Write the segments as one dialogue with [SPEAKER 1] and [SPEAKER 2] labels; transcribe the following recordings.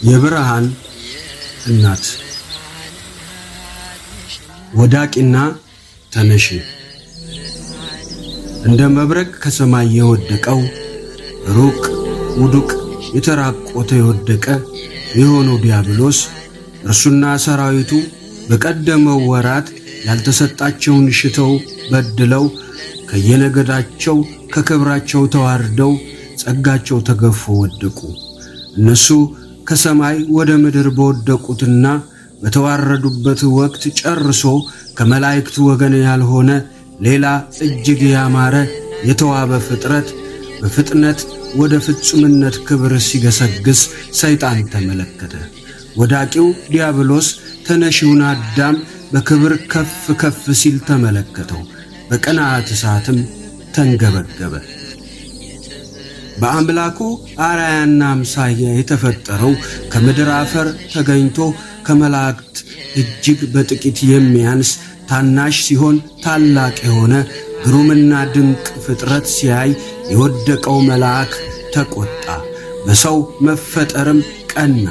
[SPEAKER 1] የብርሃን እናት ወዳቂና ተነሺ እንደ መብረቅ ከሰማይ የወደቀው ሩቅ ውዱቅ የተራቆተ የወደቀ የሆነው ዲያብሎስ እርሱና ሰራዊቱ በቀደመው ወራት ያልተሰጣቸውን ሽተው በድለው ከየነገዳቸው ከክብራቸው ተዋርደው ጸጋቸው ተገፎ ወደቁ። እነሱ ከሰማይ ወደ ምድር በወደቁትና በተዋረዱበት ወቅት ጨርሶ ከመላእክት ወገን ያልሆነ ሌላ እጅግ ያማረ የተዋበ ፍጥረት በፍጥነት ወደ ፍጹምነት ክብር ሲገሰግስ ሰይጣን ተመለከተ። ወዳቂው ዲያብሎስ ተነሺውን አዳም በክብር ከፍ ከፍ ሲል ተመለከተው። በቅንዓት እሳትም ተንገበገበ። በአምላኩ አርአያና አምሳያ የተፈጠረው ከምድር አፈር ተገኝቶ ከመላእክት እጅግ በጥቂት የሚያንስ ታናሽ ሲሆን ታላቅ የሆነ ግሩምና ድንቅ ፍጥረት ሲያይ የወደቀው መልአክ ተቆጣ፣ በሰው መፈጠርም ቀና።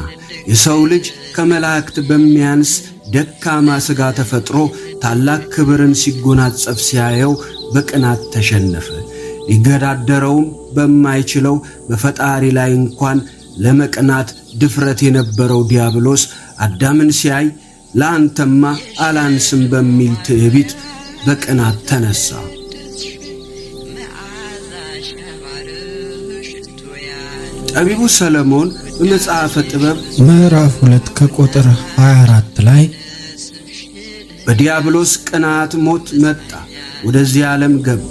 [SPEAKER 1] የሰው ልጅ ከመላእክት በሚያንስ ደካማ ሥጋ ተፈጥሮ ታላቅ ክብርን ሲጎናጸፍ ሲያየው በቅናት ተሸነፈ። ሊገዳደረውም በማይችለው በፈጣሪ ላይ እንኳን ለመቅናት ድፍረት የነበረው ዲያብሎስ አዳምን ሲያይ ለአንተማ አላንስም በሚል ትዕቢት በቅናት ተነሳ። ጠቢቡ ሰለሞን በመጽሐፈ ጥበብ
[SPEAKER 2] ምዕራፍ 2 ከቁጥር 24 ላይ
[SPEAKER 1] በዲያብሎስ ቅናት ሞት መጣ፣ ወደዚህ ዓለም ገባ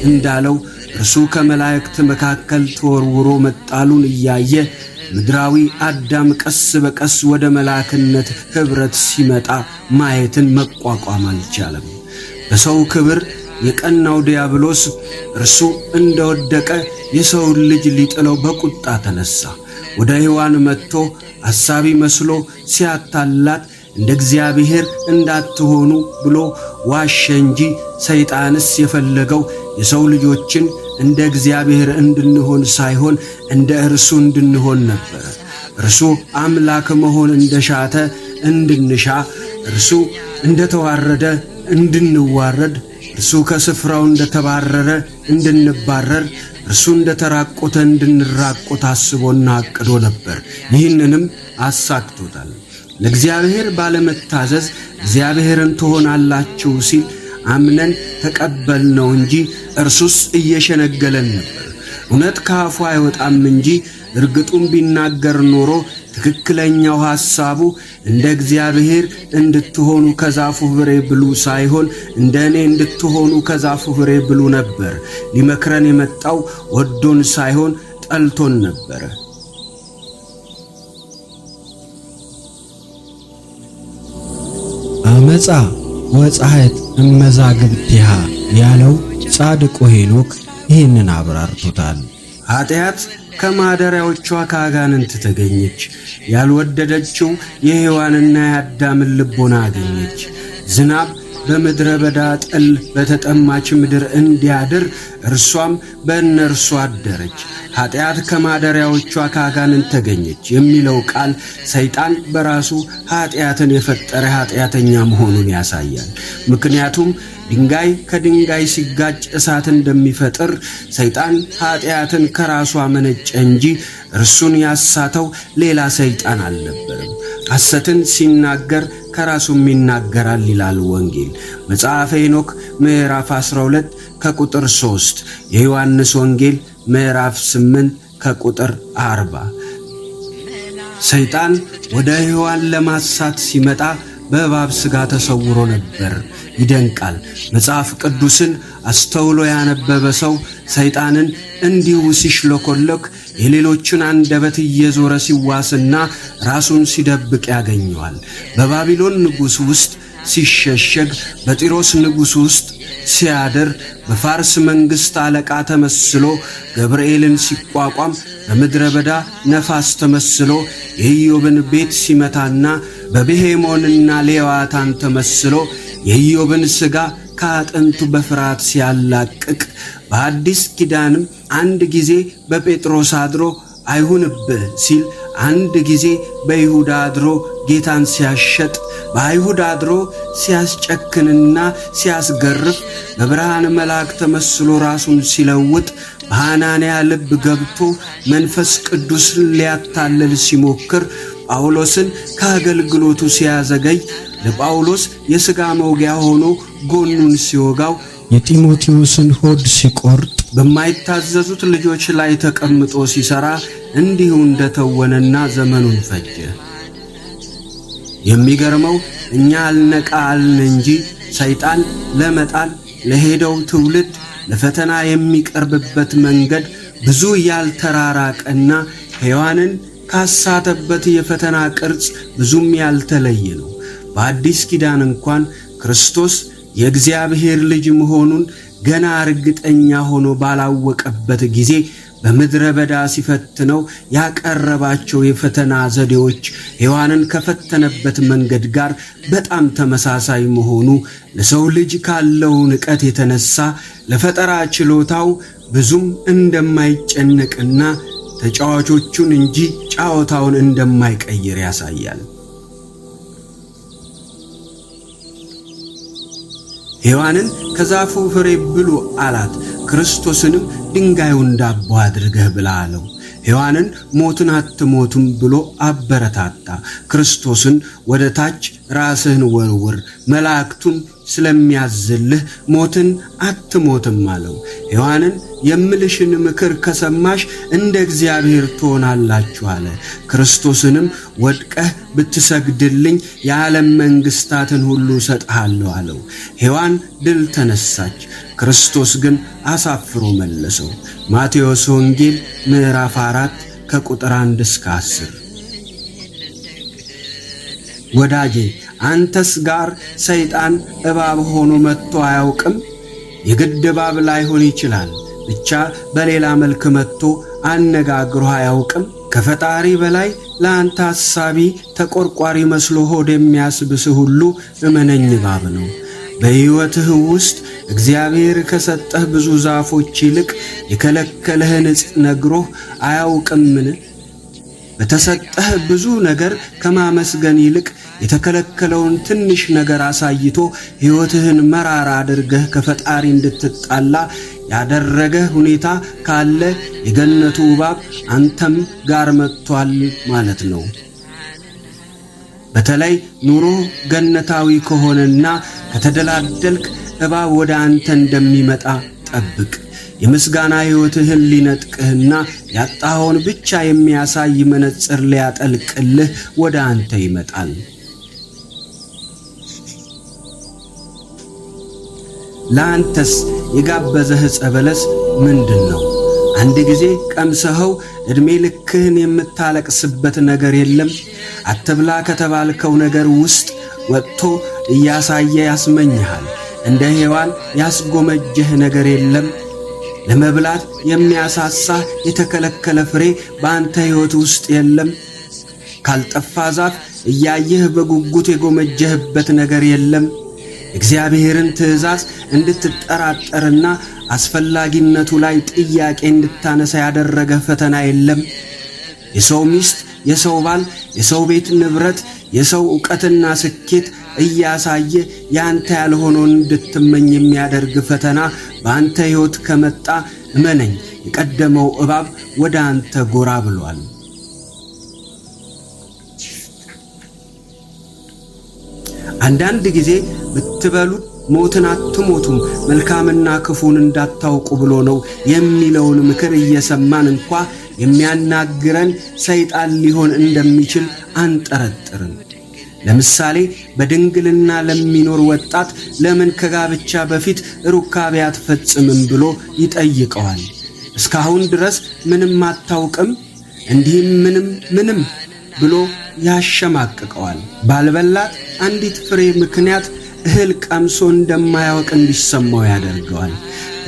[SPEAKER 1] እንዳለው እርሱ ከመላእክት መካከል ተወርውሮ መጣሉን እያየ ምድራዊ አዳም ቀስ በቀስ ወደ መላእክነት ኅብረት ሲመጣ ማየትን መቋቋም አልቻለም። በሰው ክብር የቀናው ዲያብሎስ እርሱ እንደወደቀ የሰውን ልጅ ሊጥለው በቁጣ ተነሳ። ወደ ሔዋን መጥቶ አሳቢ መስሎ ሲያታላት እንደ እግዚአብሔር እንዳትሆኑ ብሎ ዋሸ እንጂ ሰይጣንስ የፈለገው የሰው ልጆችን እንደ እግዚአብሔር እንድንሆን ሳይሆን እንደ እርሱ እንድንሆን ነበር። እርሱ አምላክ መሆን እንደሻተ እንድንሻ፣ እርሱ እንደተዋረደ እንድንዋረድ፣ እርሱ ከስፍራው እንደተባረረ እንድንባረር፣ እርሱ እንደተራቆተ እንድንራቆት አስቦና አቅዶ ነበር። ይህንንም አሳክቶታል። ለእግዚአብሔር ባለመታዘዝ እግዚአብሔርን ትሆናላችሁ ሲል አምነን ተቀበልነው እንጂ እርሱስ እየሸነገለን ነበር። እውነት ከአፉ አይወጣም እንጂ እርግጡን ቢናገር ኖሮ ትክክለኛው ሐሳቡ እንደ እግዚአብሔር እንድትሆኑ ከዛፉ ፍሬ ብሉ ሳይሆን እንደ እኔ እንድትሆኑ ከዛፉ ፍሬ ብሉ ነበር። ሊመክረን የመጣው ወዶን ሳይሆን ጠልቶን ነበረ።
[SPEAKER 2] አመጻ ወፀሐት እመዛግብቲሃ ያለው ጻድቁ ሄኖክ ይህንን አብራርቶታል።
[SPEAKER 1] ኃጢአት ከማደሪያዎቿ ከአጋንንት ተገኘች። ያልወደደችው የሔዋንና የአዳምን ልቦና አገኘች። ዝናብ በምድረ በዳ ጠል በተጠማች ምድር እንዲያድር እርሷም በእነርሱ አደረች። ኃጢአት ከማደሪያዎቿ ከአጋንንት ተገኘች የሚለው ቃል ሰይጣን በራሱ ኃጢአትን የፈጠረ ኃጢአተኛ መሆኑን ያሳያል። ምክንያቱም ድንጋይ ከድንጋይ ሲጋጭ እሳት እንደሚፈጥር ሰይጣን ኃጢአትን ከራሱ አመነጨ እንጂ እርሱን ያሳተው ሌላ ሰይጣን አልነበረም። ሐሰትን ሲናገር ከራሱም ይናገራል ይላል ወንጌል። መጽሐፈ ሄኖክ ምዕራፍ 12 ከቁጥር 3፣ የዮሐንስ ወንጌል ምዕራፍ 8 ከቁጥር 40። ሰይጣን ወደ ሔዋን ለማሳት ሲመጣ በእባብ ሥጋ ተሰውሮ ነበር። ይደንቃል። መጽሐፍ ቅዱስን አስተውሎ ያነበበ ሰው ሰይጣንን እንዲሁ ሲሽለኮለክ የሌሎችን አንደበት እየዞረ ሲዋስና ራሱን ሲደብቅ ያገኘዋል። በባቢሎን ንጉሥ ውስጥ ሲሸሸግ፣ በጢሮስ ንጉሥ ውስጥ ሲያድር፣ በፋርስ መንግሥት አለቃ ተመስሎ ገብርኤልን ሲቋቋም፣ በምድረ በዳ ነፋስ ተመስሎ የኢዮብን ቤት ሲመታና በብሄሞንና ሌዋታን ተመስሎ የኢዮብን ሥጋ ከአጥንቱ በፍርሃት ሲያላቅቅ፣ በአዲስ ኪዳንም አንድ ጊዜ በጴጥሮስ አድሮ አይሁንብህ ሲል አንድ ጊዜ በይሁዳ አድሮ ጌታን ሲያሸጥ፣ በአይሁድ አድሮ ሲያስጨክንና ሲያስገርፍ፣ በብርሃን መልአክ ተመስሎ ራሱን ሲለውጥ፣ በሐናንያ ልብ ገብቶ መንፈስ ቅዱስን ሊያታልል ሲሞክር፣ ጳውሎስን ከአገልግሎቱ ሲያዘገይ፣ ለጳውሎስ የሥጋ መውጊያ ሆኖ ጎኑን ሲወጋው፣
[SPEAKER 2] የጢሞቴዎስን ሆድ ሲቆርጥ፣
[SPEAKER 1] በማይታዘዙት ልጆች ላይ ተቀምጦ ሲሰራ እንዲሁ እንደተወነና ዘመኑን ፈጀ። የሚገርመው እኛ አልነቃ አልን እንጂ ሰይጣን ለመጣል ለሄደው ትውልድ ለፈተና የሚቀርብበት መንገድ ብዙ ያልተራራቀና ሔዋንን ካሳተበት የፈተና ቅርጽ ብዙም ያልተለየ ነው። በአዲስ ኪዳን እንኳን ክርስቶስ የእግዚአብሔር ልጅ መሆኑን ገና እርግጠኛ ሆኖ ባላወቀበት ጊዜ በምድረ በዳ ሲፈትነው ያቀረባቸው የፈተና ዘዴዎች ሔዋንን ከፈተነበት መንገድ ጋር በጣም ተመሳሳይ መሆኑ ለሰው ልጅ ካለው ንቀት የተነሳ ለፈጠራ ችሎታው ብዙም እንደማይጨነቅና ተጫዋቾቹን እንጂ ጫወታውን እንደማይቀይር ያሳያል። ሔዋንን ከዛፉ ፍሬ ብሉ አላት። ክርስቶስንም ድንጋዩን ዳቦ አድርገህ ብላ አለው። ሔዋንን ሞትን አትሞቱም ብሎ አበረታታ። ክርስቶስን ወደ ታች ራስህን ወርውር፣ መላእክቱን ስለሚያዝልህ ሞትን አትሞትም አለው። ሔዋንን የምልሽን ምክር ከሰማሽ እንደ እግዚአብሔር ትሆናላችሁ አለ። ክርስቶስንም ወድቀህ ብትሰግድልኝ የዓለም መንግሥታትን ሁሉ እሰጥሃለሁ አለው። ሔዋን ድል ተነሳች። ክርስቶስ ግን አሳፍሮ መለሰው። ማቴዎስ ወንጌል ምዕራፍ 4 ከቁጥር 1 እስከ 10። ወዳጄ አንተስ ጋር ሰይጣን እባብ ሆኖ መጥቶ አያውቅም? የግድ እባብ ላይሆን ይችላል፣ ብቻ በሌላ መልክ መጥቶ አነጋግሮ አያውቅም? ከፈጣሪ በላይ ለአንተ ሐሳቢ ተቆርቋሪ መስሎ ሆድ የሚያስብስህ ሁሉ እመነኝ እባብ ነው። በሕይወትህ ውስጥ እግዚአብሔር ከሰጠህ ብዙ ዛፎች ይልቅ የከለከለህን ዕፅ ነግሮህ አያውቅምን? በተሰጠህ ብዙ ነገር ከማመስገን ይልቅ የተከለከለውን ትንሽ ነገር አሳይቶ ሕይወትህን መራራ አድርገህ ከፈጣሪ እንድትጣላ ያደረገህ ሁኔታ ካለ የገነቱ እባብ አንተም ጋር መጥቷል ማለት ነው። በተለይ ኑሮ ገነታዊ ከሆነና ከተደላደልክ እባብ ወደ አንተ እንደሚመጣ ጠብቅ። የምስጋና ሕይወትህን ሊነጥቅህና ያጣኸውን ብቻ የሚያሳይ መነጽር ሊያጠልቅልህ ወደ አንተ ይመጣል። ለአንተስ የጋበዘህ ዕፀ በለስ ምንድን ነው? አንድ ጊዜ ቀምሰኸው ዕድሜ ልክህን የምታለቅስበት ነገር የለም? አትብላ ከተባልከው ነገር ውስጥ ወጥቶ እያሳየ ያስመኝሃል። እንደ ሔዋን ያስጎመጀህ ነገር የለም? ለመብላት የሚያሳሳህ የተከለከለ ፍሬ በአንተ ሕይወት ውስጥ የለም? ካልጠፋ ዛፍ እያየህ በጉጉት የጎመጀህበት ነገር የለም? እግዚአብሔርን ትእዛዝ እንድትጠራጠርና አስፈላጊነቱ ላይ ጥያቄ እንድታነሳ ያደረገ ፈተና የለም? የሰው ሚስት፣ የሰው ባል፣ የሰው ቤት ንብረት፣ የሰው ዕውቀትና ስኬት እያሳየ ያንተ ያልሆነውን እንድትመኝ የሚያደርግ ፈተና በአንተ ሕይወት ከመጣ እመነኝ የቀደመው እባብ ወደ አንተ ጎራ ብሏል። አንዳንድ ጊዜ ብትበሉት ሞትን አትሞቱም መልካምና ክፉን እንዳታውቁ ብሎ ነው የሚለውን ምክር እየሰማን እንኳ የሚያናግረን ሰይጣን ሊሆን እንደሚችል አንጠረጥርም። ለምሳሌ በድንግልና ለሚኖር ወጣት ለምን ከጋብቻ በፊት ሩካቤ አትፈጽምም ብሎ ይጠይቀዋል። እስካሁን ድረስ ምንም አታውቅም፣ እንዲህም ምንም ብሎ ያሸማቅቀዋል። ባልበላት አንዲት ፍሬ ምክንያት እህል ቀምሶ እንደማያውቅ እንዲሰማው ያደርገዋል።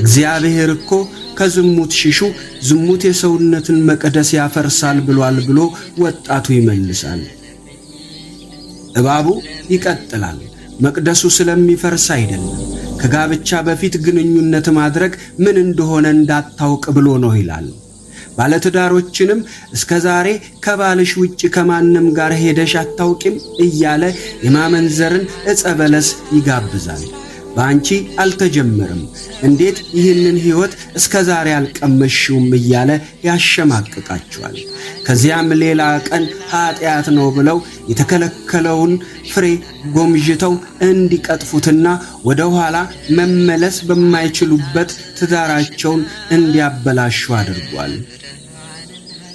[SPEAKER 1] እግዚአብሔር እኮ ከዝሙት ሽሹ፣ ዝሙት የሰውነትን መቅደስ ያፈርሳል ብሏል ብሎ ወጣቱ ይመልሳል። እባቡ ይቀጥላል። መቅደሱ ስለሚፈርስ አይደለም፣ ከጋብቻ በፊት ግንኙነት ማድረግ ምን እንደሆነ እንዳታውቅ ብሎ ነው ይላል። ባለትዳሮችንም እስከዛሬ ከባልሽ ውጭ ከማንም ጋር ሄደሽ አታውቂም እያለ የማመንዘርን ዕፀ በለስ ይጋብዛል። በአንቺ አልተጀመረም፣ እንዴት ይህንን ሕይወት እስከዛሬ አልቀመሽውም እያለ ያሸማቅቃቸዋል። ከዚያም ሌላ ቀን ኃጢአት ነው ብለው የተከለከለውን ፍሬ ጎምዥተው እንዲቀጥፉትና ወደ ኋላ መመለስ በማይችሉበት ትዳራቸውን እንዲያበላሹ አድርጓል።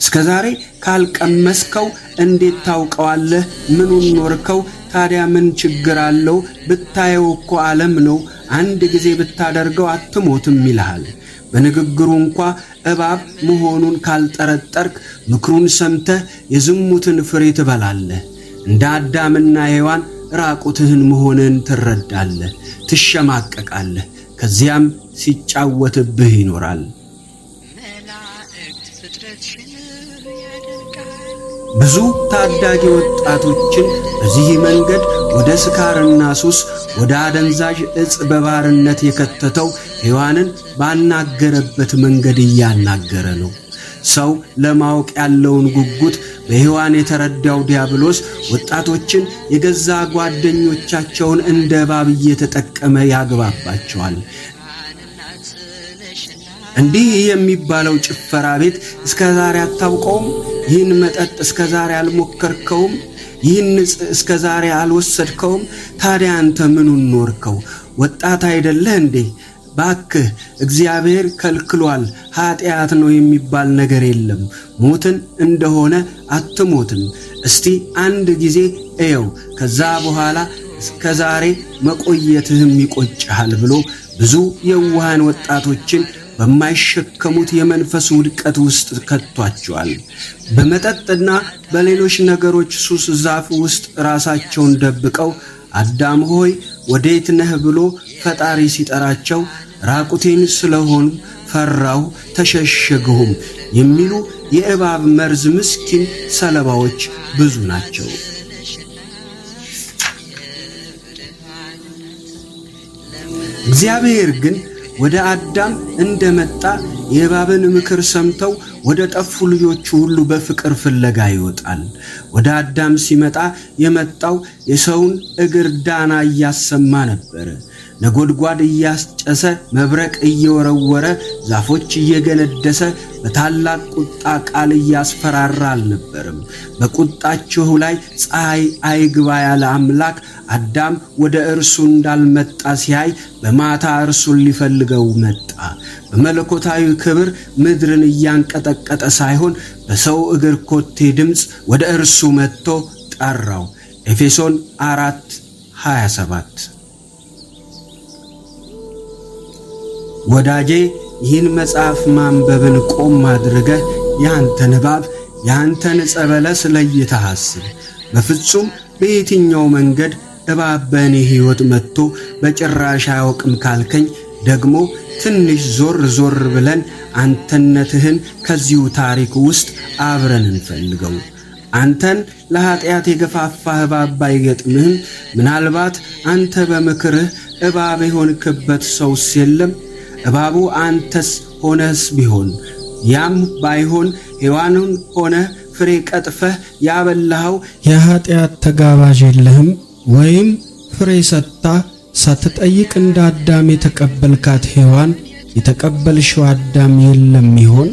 [SPEAKER 1] እስከዛሬ ካልቀመስከው እንዴት ታውቀዋለህ? ምኑን ኖርከው? ታዲያ ምን ችግር አለው? ብታየው እኮ ዓለም ነው። አንድ ጊዜ ብታደርገው አትሞትም ይልሃል። በንግግሩ እንኳ እባብ መሆኑን ካልጠረጠርክ ምክሩን ሰምተህ የዝሙትን ፍሬ ትበላለህ። እንደ አዳምና ሔዋን ራቁትህን መሆንን ትረዳለህ፣ ትሸማቀቃለህ። ከዚያም ሲጫወትብህ ይኖራል። ብዙ ታዳጊ ወጣቶችን በዚህ መንገድ ወደ ስካርና ሱስ፣ ወደ አደንዛዥ ዕፅ በባርነት የከተተው ሔዋንን ባናገረበት መንገድ እያናገረ ነው። ሰው ለማወቅ ያለውን ጉጉት በሔዋን የተረዳው ዲያብሎስ ወጣቶችን የገዛ ጓደኞቻቸውን እንደ እባብ እየተጠቀመ ያግባባቸዋል። እንዲህ የሚባለው ጭፈራ ቤት እስከዛሬ አታውቀውም? ይህን መጠጥ እስከዛሬ አልሞከርከውም? ይህን ዕፅ እስከዛሬ አልወሰድከውም? ታዲያ አንተ ምኑን ኖርከው? ወጣት አይደለህ እንዴ? ባክህ እግዚአብሔር ከልክሏል። ኃጢአት ነው የሚባል ነገር የለም። ሞትን እንደሆነ አትሞትም። እስቲ አንድ ጊዜ እየው፣ ከዛ በኋላ እስከዛሬ መቆየትህም ይቆጭሃል ብሎ ብዙ የዋሃን ወጣቶችን በማይሸከሙት የመንፈስ ውድቀት ውስጥ ከቷቸዋል። በመጠጥና በሌሎች ነገሮች ሱስ ዛፍ ውስጥ ራሳቸውን ደብቀው አዳም ሆይ ወዴት ነህ ብሎ ፈጣሪ ሲጠራቸው ራቁቴን ስለሆኑ ፈራሁ ተሸሸግሁም የሚሉ የእባብ መርዝ ምስኪን ሰለባዎች ብዙ ናቸው። እግዚአብሔር ግን ወደ አዳም እንደመጣ የእባብን ምክር ሰምተው ወደ ጠፉ ልጆቹ ሁሉ በፍቅር ፍለጋ ይወጣል። ወደ አዳም ሲመጣ የመጣው የሰውን እግር ዳና እያሰማ ነበር። ነጎድጓድ እያስጨሰ መብረቅ እየወረወረ ዛፎች እየገነደሰ በታላቅ ቁጣ ቃል እያስፈራራ አልነበርም። በቁጣችሁ ላይ ፀሐይ አይግባ ያለ አምላክ አዳም ወደ እርሱ እንዳልመጣ ሲያይ በማታ እርሱን ሊፈልገው መጣ። በመለኮታዊ ክብር ምድርን እያንቀጠቀጠ ሳይሆን በሰው እግር ኮቴ ድምፅ ወደ እርሱ መጥቶ ጠራው። ኤፌሶን 4:27። ወዳጄ ይህን መጽሐፍ ማንበብን ቆም አድርገህ ያንተን እባብ ያንተን ዕፀ በለስ ለይተህ አስብ። በፍጹም በየትኛው መንገድ እባብ በእኔ ሕይወት መጥቶ በጭራሽ አያውቅም ካልከኝ ደግሞ ትንሽ ዞር ብለን አንተነትህን ከዚሁ ታሪክ ውስጥ አብረን እንፈልገው። አንተን ለኃጢአት የገፋፋህ እባብ ባይገጥምህም ምናልባት አንተ በምክርህ እባብ የሆንክበት ሰውስ የለም? እባቡ አንተስ ሆነስ ቢሆን ያም ባይሆን ሔዋንን ሆነህ ፍሬ ቀጥፈህ ያበላኸው
[SPEAKER 2] የኃጢአት ተጋባዥ የለህም? ወይም ፍሬ ሰጥታ ሳትጠይቅ እንደ አዳም የተቀበልካት ሔዋን የተቀበልሽው አዳም የለም ይሆን?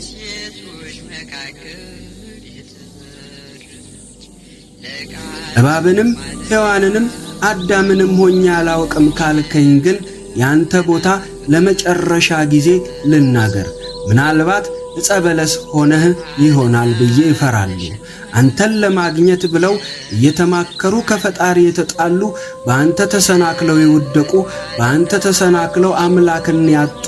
[SPEAKER 1] እባብንም ሔዋንንም አዳምንም ሆኜ አላውቅም ካልከኝ ግን ያንተ ቦታ ለመጨረሻ ጊዜ ልናገር። ምናልባት ዕፀ በለስ ሆነህ ይሆናል ብዬ እፈራለሁ። አንተን ለማግኘት ብለው እየተማከሩ ከፈጣሪ የተጣሉ፣ በአንተ ተሰናክለው የወደቁ፣ በአንተ ተሰናክለው አምላክን ያጡ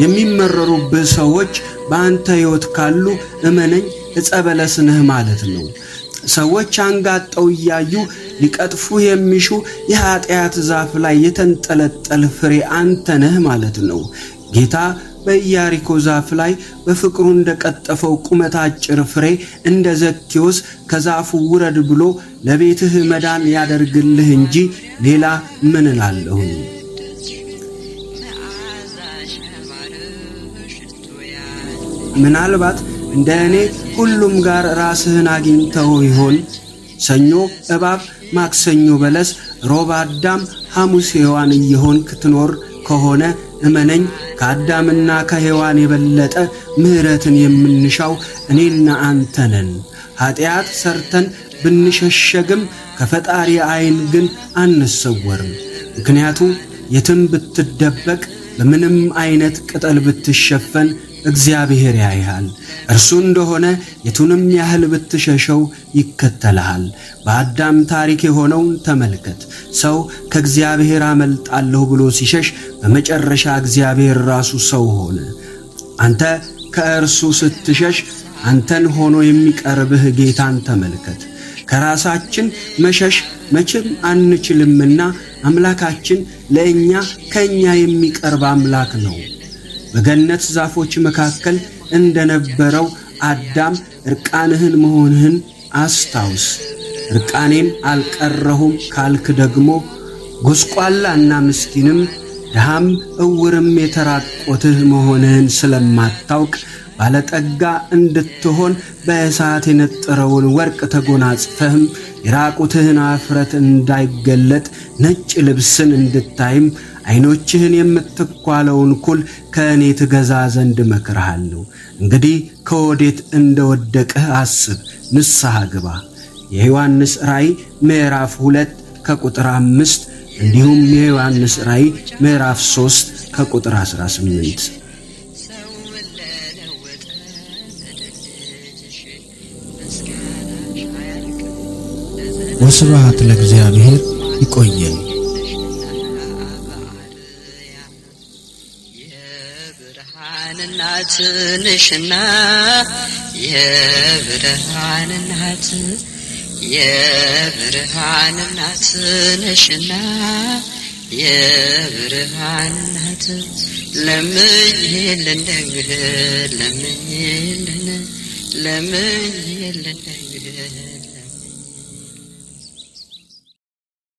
[SPEAKER 1] የሚመረሩብህ ሰዎች በአንተ ሕይወት ካሉ እመነኝ ዕፀ በለስ ነህ ማለት ነው። ሰዎች አንጋጠው እያዩ ሊቀጥፉ የሚሹ የኃጢአት ዛፍ ላይ የተንጠለጠለ ፍሬ አንተ ነህ ማለት ነው። ጌታ በኢያሪኮ ዛፍ ላይ በፍቅሩ እንደቀጠፈው ቁመት አጭር ፍሬ እንደ ዘኬዎስ ከዛፉ ውረድ ብሎ ለቤትህ መዳን ያደርግልህ እንጂ ሌላ ምን እላለሁ? ምናልባት እንደ እኔ ሁሉም ጋር ራስህን አግኝተው ይሆን? ሰኞ እባብ፣ ማክሰኞ በለስ፣ ሮብ አዳም፣ ሐሙስ ሔዋን እየሆንክ ትኖር ከሆነ እመነኝ ከአዳምና ከሔዋን የበለጠ ምሕረትን የምንሻው እኔና አንተ ነን። ኃጢአት ሰርተን ብንሸሸግም ከፈጣሪ ዓይን ግን አንሰወርም። ምክንያቱም የትም ብትደበቅ በምንም አይነት ቅጠል ብትሸፈን እግዚአብሔር ያይሃል። እርሱ እንደሆነ የቱንም ያህል ብትሸሸው ይከተልሃል። በአዳም ታሪክ የሆነውን ተመልከት። ሰው ከእግዚአብሔር አመልጣለሁ ብሎ ሲሸሽ በመጨረሻ እግዚአብሔር ራሱ ሰው ሆነ። አንተ ከእርሱ ስትሸሽ አንተን ሆኖ የሚቀርብህ ጌታን ተመልከት። ከራሳችን መሸሽ መቼም አንችልምና አምላካችን ለእኛ ከእኛ የሚቀርብ አምላክ ነው። በገነት ዛፎች መካከል እንደነበረው አዳም እርቃንህን መሆንህን አስታውስ። እርቃኔን አልቀረሁም ካልክ ደግሞ ጎስቋላና ምስኪንም ድሃም እውርም የተራቆትህ መሆንህን ስለማታውቅ ባለጠጋ እንድትሆን በእሳት የነጠረውን ወርቅ ተጎናጽፈህም የራቁትህን አፍረት እንዳይገለጥ ነጭ ልብስን እንድታይም ዓይኖችህን የምትኳለውን ኩል ከእኔ ትገዛ ዘንድ እመክርሃለሁ። እንግዲህ ከወዴት እንደወደቅህ አስብ፣ ንስሐ ግባ። የዮሐንስ ራእይ ምዕራፍ 2 ከቁጥር 5 እንዲሁም የዮሐንስ ራእይ ምዕራፍ 3 ከቁጥር 18።
[SPEAKER 2] ወስብሐት ለእግዚአብሔር። ይቆየን።
[SPEAKER 3] የብርሃን እናት ነሽና የብርሃን እናት የብርሃን እናት ነሽና የብርሃን እናት ለምኝልን ደግህ ለምኝልን ደግህ